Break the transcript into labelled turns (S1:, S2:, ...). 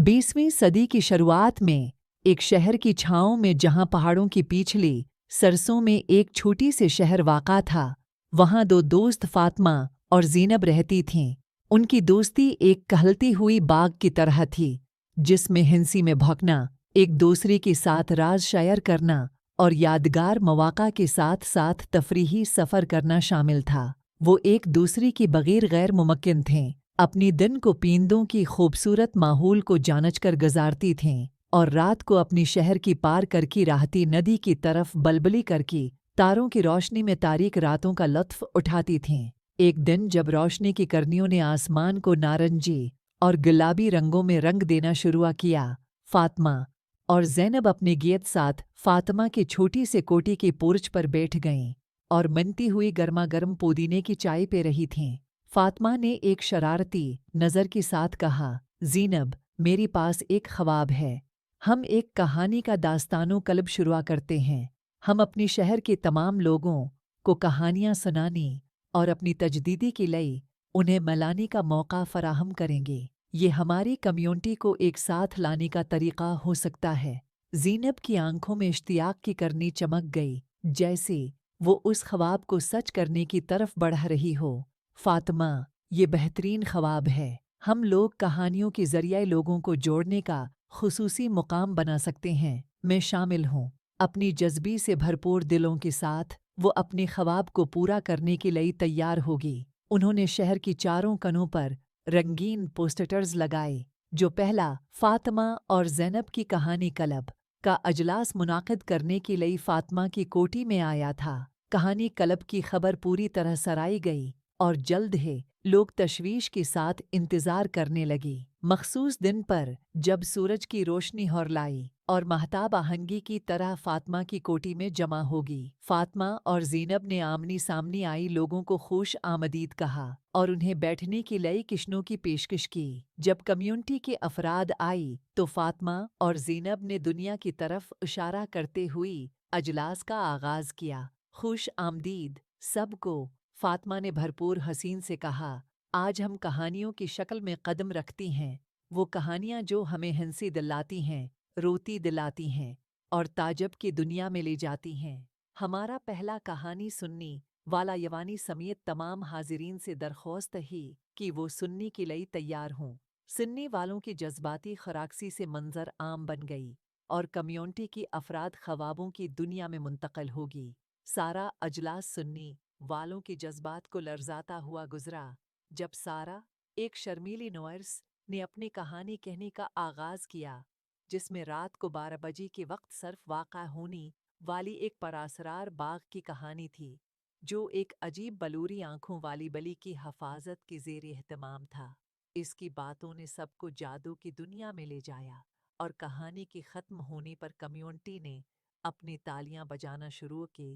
S1: 20वीं सदी की शुरुआत में एक शहर की छाँव में, जहाँ पहाड़ों की पिछली सरसों में एक छोटी से शहर वाक़ा था, वहाँ दो दोस्त फातिमा और ज़ीनब रहती थीं। उनकी दोस्ती एक कहलती हुई बाग की तरह थी, जिसमें हंसी में भौंकना, एक दूसरे के साथ राज शेयर करना और यादगार मौक़ा के साथ साथ तफरीही सफ़र करना शामिल था। वो एक दूसरे के बगैर गैर मुमकिन थे। अपनी दिन को पींदों की खूबसूरत माहौल को जानचकर गुजारती थीं और रात को अपनी शहर की पार करके राहती नदी की तरफ बलबली करके तारों की रोशनी में तारीक रातों का लुत्फ़ उठाती थीं। एक दिन जब रोशनी की किरणों ने आसमान को नारंगी और गुलाबी रंगों में रंग देना शुरू किया, फातिमा और ज़ैनब अपने गीत साथ फातिमा की छोटी से कोठी के पोर्च पर बैठ गईं और बनती हुई गर्मा गर्म पुदीने की चाय पी रही थीं। फातिमा ने एक शरारती नज़र के साथ कहा, ज़ीनब, मेरे पास एक ख्वाब है। हम एक कहानी का दास्तानो कल्ब शुरू करते हैं। हम अपने शहर के तमाम लोगों को कहानियाँ सुनाने और अपनी तजदीदी के लिए उन्हें मिलाने का मौका फराहम करेंगे। ये हमारी कम्युनिटी को एक साथ लाने का तरीक़ा हो सकता है। ज़ीनब की आंखों में इश्तियाक की करनी चमक गई, जैसे वो उस ख्वाब को सच करने की तरफ बढ़ रही हो। फातिमा, ये बेहतरीन ख्वाब है। हम लोग कहानियों के ज़रिए लोगों को जोड़ने का खुसूसी मुकाम बना सकते हैं। मैं शामिल हूँ। अपनी जज्बी से भरपूर दिलों के साथ वो अपने ख्वाब को पूरा करने के लिए तैयार होगी। उन्होंने शहर की चारों कनों पर रंगीन पोस्टर्स लगाए, जो पहला फातिमा और ज़ैनब की कहानी क्लब का अजलास मुनाकिद करने के लिए फातिमा की कोठी में आया था। कहानी क्लब की खबर पूरी तरह सराई गई और जल्द ही लोग तशवीश के साथ इंतज़ार करने लगी। मखसूस दिन पर जब सूरज की रोशनी हुर्लाई और महताब आहंगी की तरह फातिमा की कोठी में जमा होगी, फातिमा और ज़ीनब ने आमनी सामनी आई लोगों को खुश आमदीद कहा और उन्हें बैठने के लिए किश्नों की पेशकश की। जब कम्युनिटी के अफराद आई तो फातिमा और ज़ीनब ने दुनिया की तरफ इशारा करते हुए अजलास का आगाज़ किया। खुश आमदीद सबको, फातिमा ने भरपूर हसीन से कहा। आज हम कहानियों की शक्ल में कदम रखती हैं, वो कहानियाँ जो हमें हंसी दिलाती हैं, रोती दिलाती हैं और ताजब की दुनिया में ले जाती हैं। हमारा पहला कहानी सुनने वाला यवानी समेत तमाम हाजिरीन से दरख्वास्त है कि वो सुनने के लिए तैयार हों। सुनने वालों की जज्बाती खराक्सी से मंजर आम बन गई और कम्युनिटी की अफराद ख्वाबों की दुनिया में मुंतकिल होगी। सारा अजलास सुनने वालों के जज्बात को लर्जाता हुआ गुजरा जब सारा, एक शर्मीली नर्स, ने अपनी कहानी कहने का आगाज़ किया, जिसमें रात को 12 बजे के वक्त सर्फ वाक़ा होने वाली एक परासरार बाग की कहानी थी, जो एक अजीब बलूरी आंखों वाली बली की हफाजत के ज़ेर एहतमाम था। इसकी बातों ने सबको जादू की दुनिया में ले जाया और कहानी के ख़त्म होने पर कम्युनिटी ने अपनी तालियां बजाना शुरू की